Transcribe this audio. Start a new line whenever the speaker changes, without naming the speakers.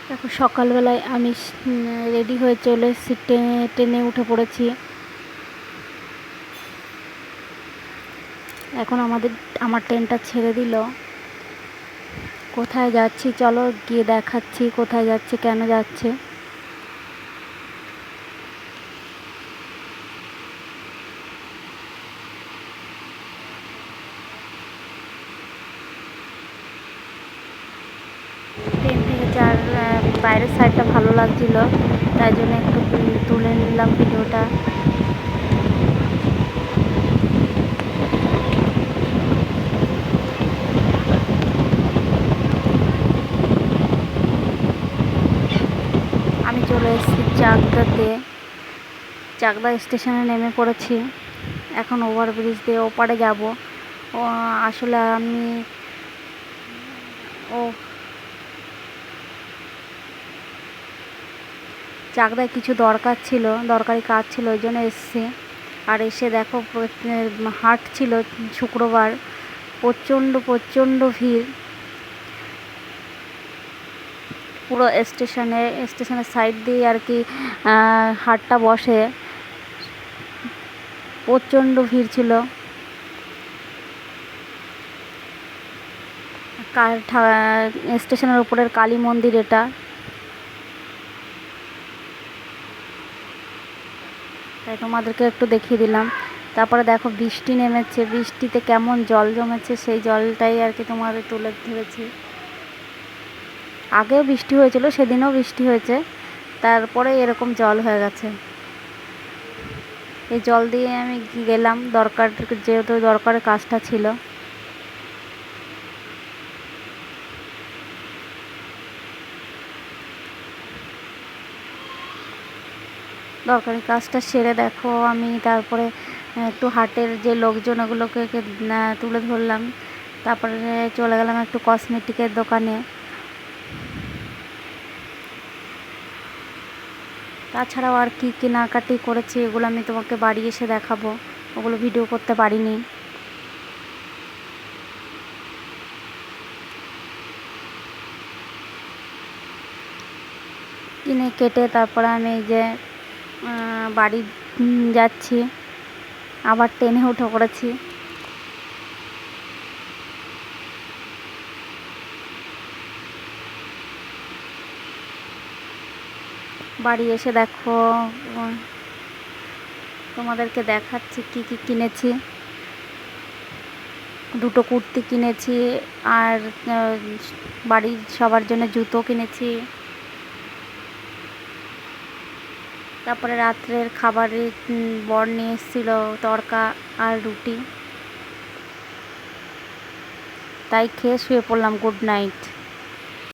দেখো সকালবেলায় আমি রেডি হয়ে চলে এসেছি, ট্রেনে উঠে পড়েছি। এখন আমার ট্রেনটা ছেড়ে দিল। কোথায় যাচ্ছি চলো গিয়ে দেখাচ্ছি, কোথায় যাচ্ছে, কেন যাচ্ছে। ট্রেন থেকে বাইরের সাইডটা ভালো লাগছিল, তাই জন্য একটু তুলে নিলাম ভিডিওটা। আমি চলে এসেছি চাকদা স্টেশনে নেমে পড়েছি। এখন ওভারব্রিজ দিয়ে ওপারে যাব। আসলে আমি চাকদায় কিছু দরকারি কাজ ছিল, ওই জন্য এসেছি। আর এসে দেখো হাট ছিল শুক্রবার, প্রচণ্ড ভিড়। পুরো স্টেশনের সাইড দিয়ে আর কি হাটটা বসে, প্রচণ্ড ভিড় ছিল। স্টেশনের উপরের কালী মন্দির এটা। তাই তোমাদেরকে একটু দেখিয়ে দিলাম। তারপরে দেখো বৃষ্টি নেমেছে, বৃষ্টিতে কেমন জল জমেছে, সেই জলটাই আর কি তোমাদের তুলে ধরেছি। আগেও বৃষ্টি হয়েছিল, সেদিনও বৃষ্টি হয়েছে, তারপরে এরকম জল হয়ে গেছে। এই জল দিয়ে আমি গেলাম যেহেতু দরকারের কাজটা ছিল। দরকারি কাজটা সেরে দেখো আমি তারপরে একটু হাটের যে লোকজন ওগুলোকে তুলে ধরলাম। তারপরে চলে গেলাম একটু কসমেটিকের দোকানে। তাছাড়াও আর কি কেনাকাটি করেছি এগুলো আমি তোমাকে বাড়ি এসে দেখাবো, ওগুলো ভিডিও করতে পারিনি। কিনে কেটে তারপরে আমি এই যে বাড়ি যাচ্ছি, আবার ট্রেনে উঠে পড়েছি। বাড়ি এসে দেখো তোমাদেরকে দেখাচ্ছি কি কি কিনেছি। দুটো কুর্তি কিনেছি, আর বাড়ির সবার জন্য জুতো কিনেছি। তারপরে রাত্রের খাবারে বর নিয়ে এসেছিল তড়কা আর রুটি, তাই খেয়ে শুয়ে পড়লাম। Good night.